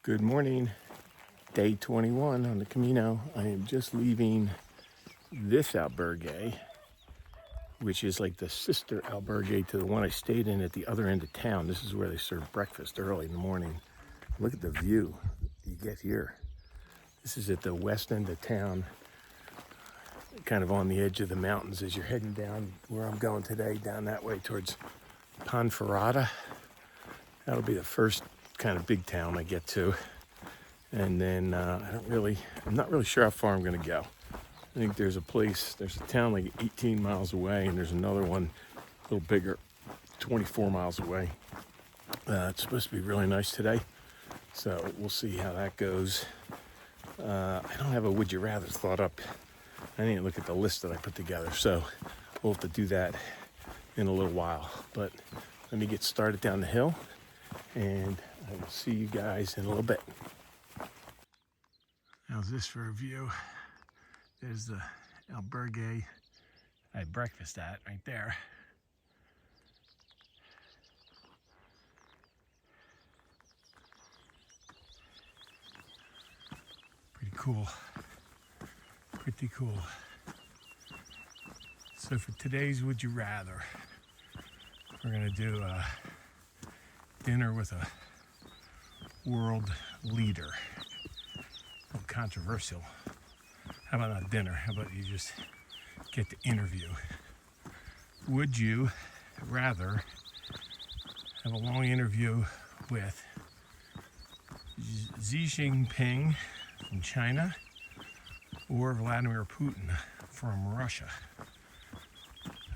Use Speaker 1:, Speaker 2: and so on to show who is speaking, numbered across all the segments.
Speaker 1: Good morning, day 21 on the Camino. I am just leaving this albergue, which is like the sister albergue to the one I stayed in at the other end of town. This is where they serve breakfast early in the morning. Look at the view you get here. This is at the west end of town, kind of on the edge of the mountains as you're heading down where I'm going today, down that way towards Ponferrada. That'll be the first kind of big town I get to. And then I'm not really sure how far I'm gonna go. I think there's a town like 18 miles away, and there's another one a little bigger, 24 miles away. It's supposed to be really nice today, so we'll see how that goes. I don't have a would you rather thought up. I didn't look at the list that I put together, so we'll have to do that in a little while. But let me get started down the hill, and I will see you guys in a little bit. How's this for a view? There's the albergue I had breakfast at right there. Pretty cool. Pretty cool. So for today's Would You Rather, we're gonna do a dinner with a world leader. A little controversial. How about not dinner? How about you just get to interview? Would you rather have a long interview with Xi Jinping from China or Vladimir Putin from Russia?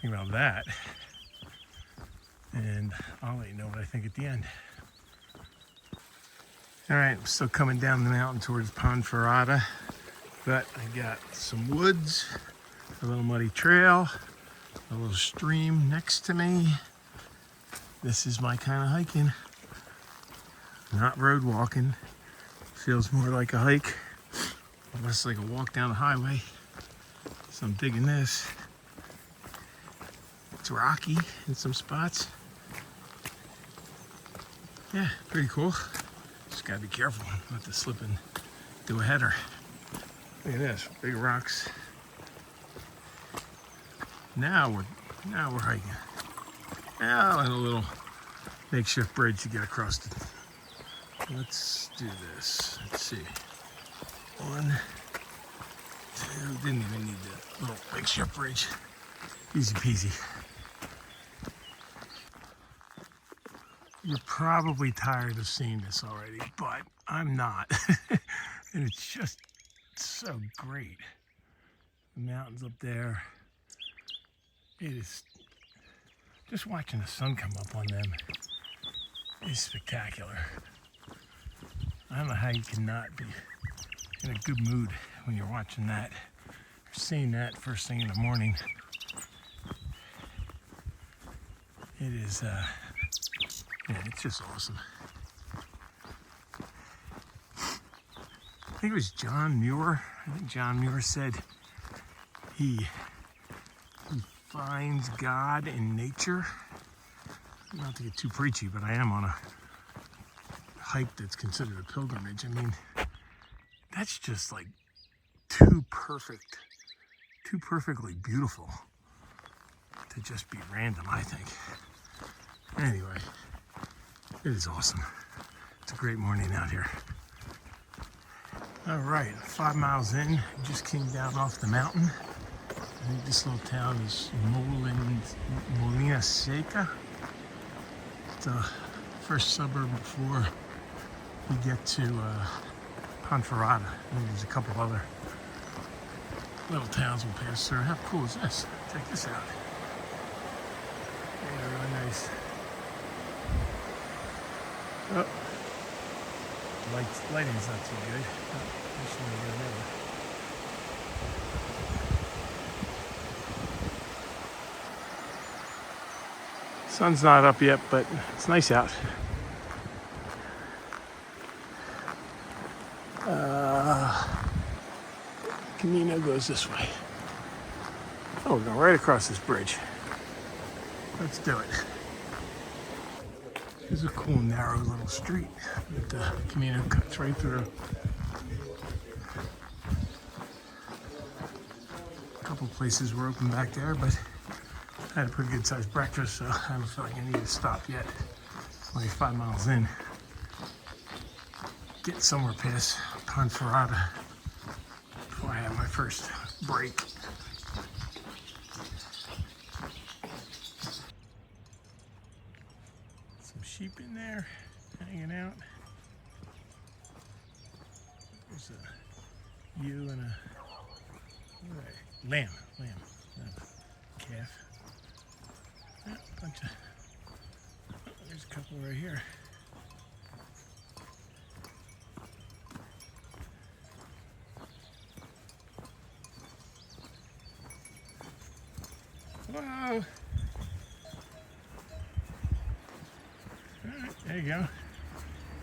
Speaker 1: Think about that, and I'll let you know what I think at the end. All right, I'm still coming down the mountain towards Ponferrada, but I got some woods, a little muddy trail, a little stream next to me. This is my kind of hiking, not road walking. Feels more like a hike, less like a walk down the highway. So I'm digging this. It's rocky in some spots. Yeah, pretty cool. Just gotta be careful not to slip and do a header. Look at this, big rocks. Now we're hiking. Now and a little makeshift bridge to get across it. Let's do this. Let's see. 1, 2. Didn't even need the little makeshift bridge. Easy peasy. You're probably tired of seeing this already, but I'm not. And it's just so great. The mountains up there. It is just watching the sun come up on them is spectacular. I don't know how you cannot be in a good mood when you're watching that or seeing that first thing in the morning. It is yeah, it's just awesome. I think it was John Muir. I think John Muir said he finds God in nature. Not to get too preachy, but I am on a hike that's considered a pilgrimage. I mean, that's just like too perfectly beautiful to just be random, I think. Anyway, it is awesome. It's a great morning out here. All right, 5 miles in, just came down off the mountain. I think this little town is Molina Seca. It's the first suburb before we get to Ponferrada. I think there's a couple other little towns we'll pass through. How cool is this? Check this out. Yeah, really nice. Oh, lighting's not too good. Sun's not up yet, but it's nice out. Camino goes this way. Oh, we're going right across this bridge. Let's do it. This is a cool narrow little street that the Camino cuts right through. A couple places were open back there, but I had a pretty good sized breakfast, so I don't feel like I need to stop yet. Only 5 miles in. Get somewhere past Ponferrada before I have my first break. Some sheep in there hanging out. There's a ewe and a lamb, calf. Yeah, bunch of, there's a couple right here. Whoa! All right, there you go.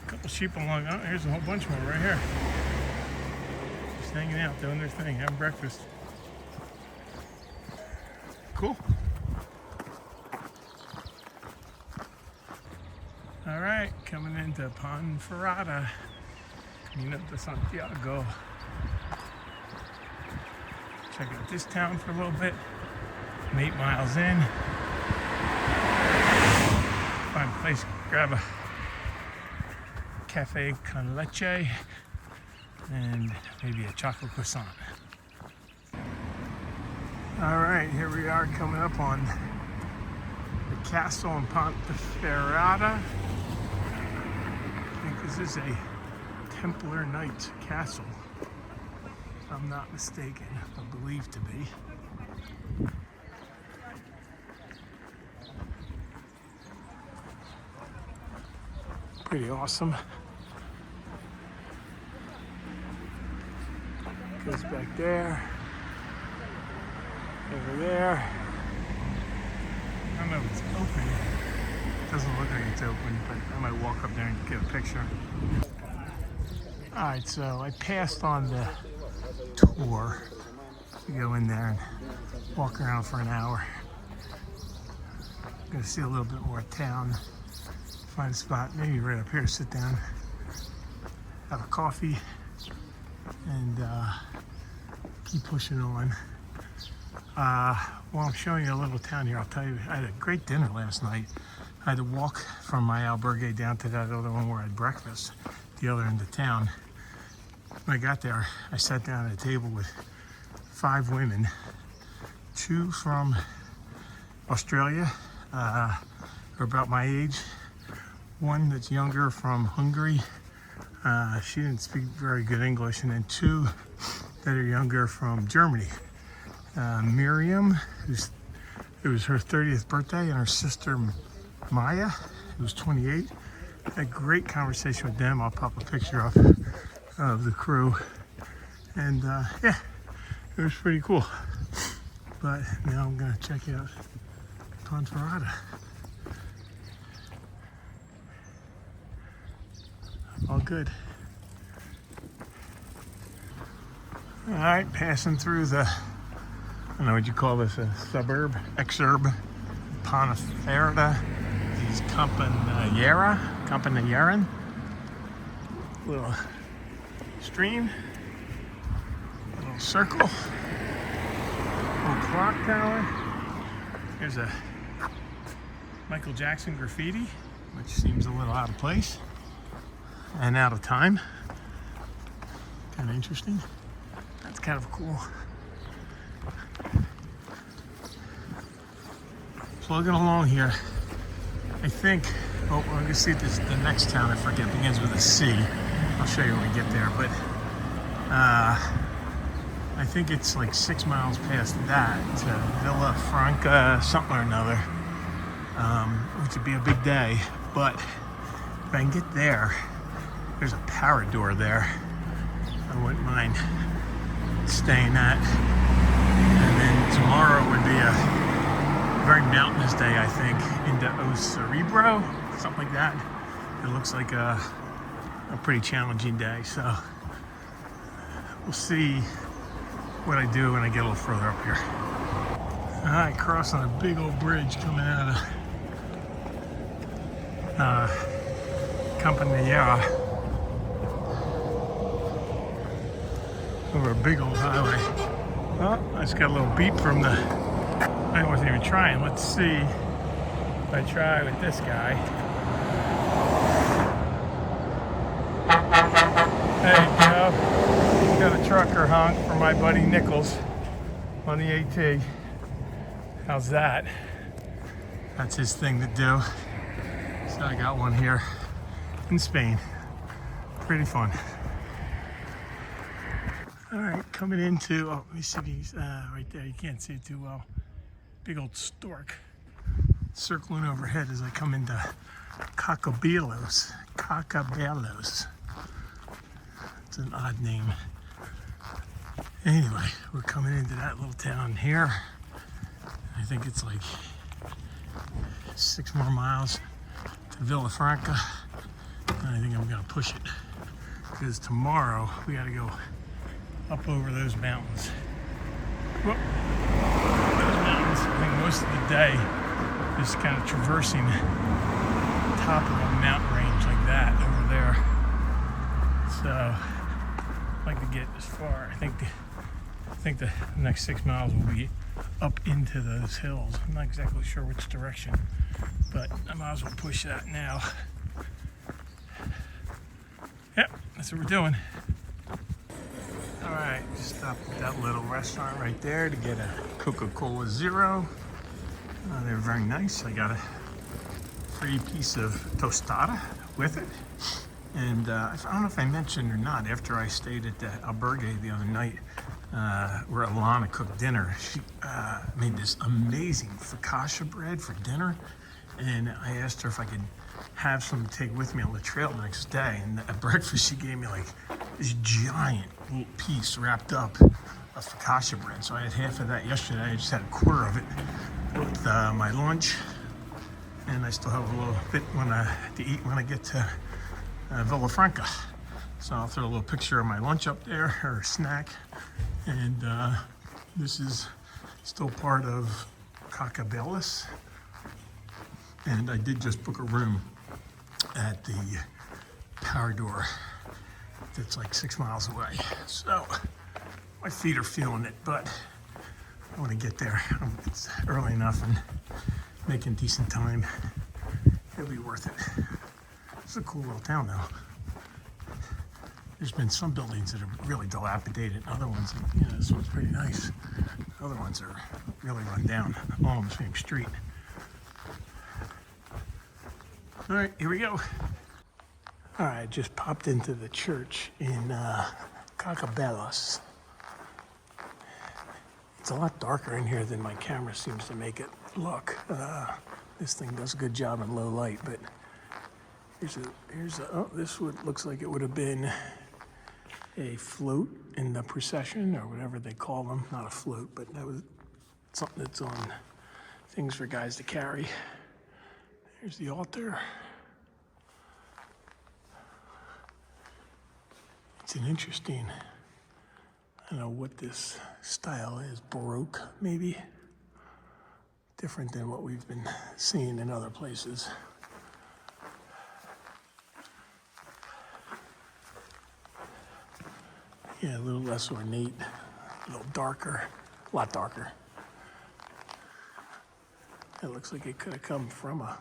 Speaker 1: A couple sheep along. Oh, here's a whole bunch more right here. Just hanging out, doing their thing, having breakfast. Cool. All right, coming into Ponferrada, Camino de Santiago. Check out this town for a little bit. I'm 8 miles in. Find a place, grab a cafe con leche and maybe a chocolate croissant. All right, here we are coming up on the castle in Ponferrada. I think this is a Templar Knights castle, if I'm not mistaken, or believed to be. Pretty awesome. Goes back there, over there. I don't know if it's open. It doesn't look like it's open, but I might walk up there and get a picture. All right, so I passed on the tour to go in there and walk around for an hour. I'm gonna see a little bit more town. Find a spot, maybe right up here, sit down, have a coffee, and keep pushing on. While I'm showing you a little town here, I'll tell you, I had a great dinner last night. I had to walk from my albergue down to that other one where I had breakfast, the other end of town. When I got there, I sat down at a table with 5 women, 2 from Australia, who are about my age, 1 that's younger from Hungary. She didn't speak very good English, and then 2 that are younger from Germany. Miriam, it was her 30th birthday, and her sister Maya, who was 28. Had a great conversation with them. I'll pop a picture up of the crew, and yeah, it was pretty cool. But now I'm gonna check out Ponferrada. All good. All right, passing through the, I don't know what you call this, a suburb, exurb, Ponferrada. These Campanyaran. Little stream, little circle, little clock tower. Here's a Michael Jackson graffiti, which seems a little out of place and out of time. Kind of interesting. That's kind of cool. Plugging along here. I think, well, we're gonna see this, the next town, I forget, begins with a C. I'll show you when we get there, but I think it's like 6 miles past that to Villafranca something or another, which would be a big day. But if I can get there, there's a Parador there. I wouldn't mind staying at. And then tomorrow would be a very mountainous day, I think, into Acebo, something like that. It looks like a pretty challenging day, so we'll see what I do when I get a little further up here. All right, crossing a big old bridge coming out of Campanella over a big old highway. Oh, I just got a little beep from the, I wasn't even trying. Let's see if I try with this guy. There you go. Got a trucker honk for my buddy Nichols on the AT. How's that? That's his thing to do. So I got one here in Spain. Pretty fun. All right, coming into, oh, let me see these, right there, you can't see it too well. Big old stork circling overhead as I come into Cacabelos. Cacabelos. It's an odd name. Anyway, we're coming into that little town here. I think it's like 6 more miles to Villafranca. And I think I'm gonna push it because tomorrow we gotta go up over those mountains. Whoop. Those mountains, I think most of the day just kind of traversing the top of a mountain range like that over there. So I'd like to get as far. I think the next 6 miles will be up into those hills. I'm not exactly sure which direction, but I might as well push that now. Yep, that's what we're doing. All right, just stopped at that little restaurant right there to get a Coca-Cola Zero. They're very nice. I got a free piece of tostada with it. And I don't know if I mentioned or not, after I stayed at the albergue the other night, where Alana cooked dinner, she made this amazing focaccia bread for dinner. And I asked her if I could have some to take with me on the trail the next day. And at breakfast, she gave me like this giant little piece wrapped up of focaccia bread. So I had half of that yesterday. I just had a quarter of it with my lunch. And I still have a little bit to eat when I get to Villafranca. So I'll throw a little picture of my lunch up there, or snack. And this is still part of Cacabelos. And I did just book a room at the Parador that's like 6 miles away. So my feet are feeling it, but I want to get there. It's early enough and making decent time. It'll be worth it. It's a cool little town though. There's been some buildings that are really dilapidated, other ones, you know, this one's pretty nice. Other ones are really run down, all on the same street. All right, here we go. All right, just popped into the church in Cacabelos. It's a lot darker in here than my camera seems to make it look. This thing does a good job in low light, but oh, this looks like it would have been a float in the procession or whatever they call them. Not a float, but that was something that's on things for guys to carry. Here's the altar. It's an interesting, I don't know what this style is, Baroque maybe? Different than what we've been seeing in other places. Yeah, a little less ornate, a little darker, a lot darker. It looks like it could have come from a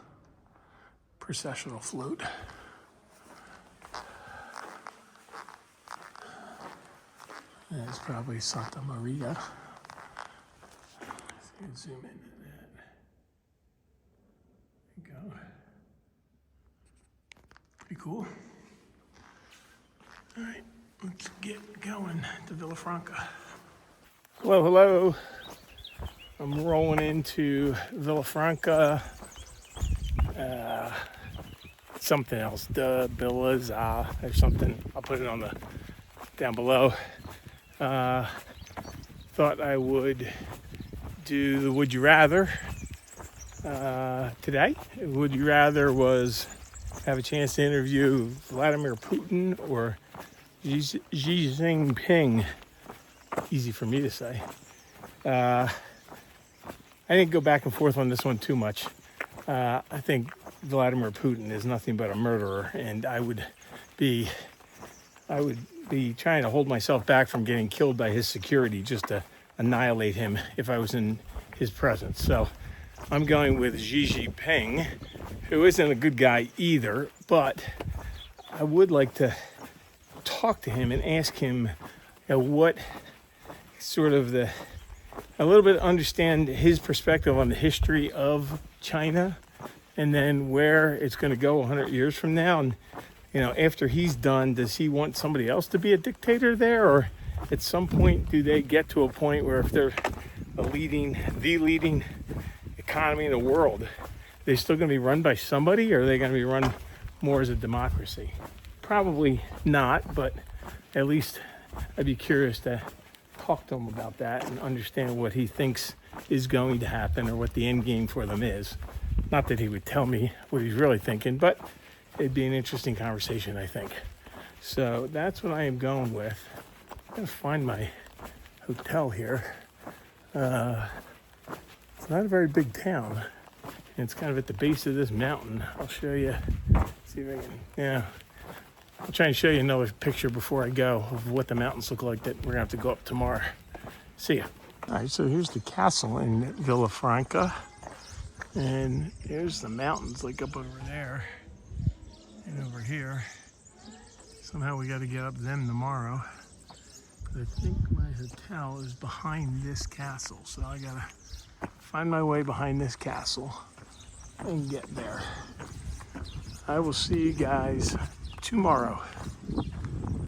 Speaker 1: processional float. And it's probably Santa Maria. So you can zoom into that. There you go. Pretty cool. All right, let's get going to Villafranca. Hello, hello. I'm rolling into Villafranca. Something else, Villas, or something. I'll put it on the down below. Thought I would do the Would You Rather today. Would you rather was have a chance to interview Vladimir Putin or Xi Jinping. Easy for me to say. I didn't go back and forth on this one too much. I think Vladimir Putin is nothing but a murderer, and I would be trying to hold myself back from getting killed by his security just to annihilate him if I was in his presence. So I'm going with Xi Jinping, who isn't a good guy either, but I would like to talk to him and ask him what sort of a little bit understand his perspective on the history of China, and then where it's going to go 100 years from now. And after he's done, does he want somebody else to be a dictator there, or at some point do they get to a point where if they're the leading economy in the world, they're still going to be run by somebody, or are they going to be run more as a democracy? Probably not, but at least I'd be curious to talk to him about that and understand what he thinks is going to happen or what the end game for them is. Not that he would tell me what he's really thinking, but it'd be an interesting conversation, I think. So that's what I am going with. I'm going to find my hotel here. It's not a very big town. And it's kind of at the base of this mountain. I'll show you. See if I can, yeah. I'll try and show you another picture before I go of what the mountains look like that we're going to have to go up tomorrow. See ya. All right, so here's the castle in Villafranca. And there's the mountains like up over there and over here. Somehow we got to get up them tomorrow. But I think my hotel is behind this castle. So I got to find my way behind this castle and get there. I will see you guys tomorrow.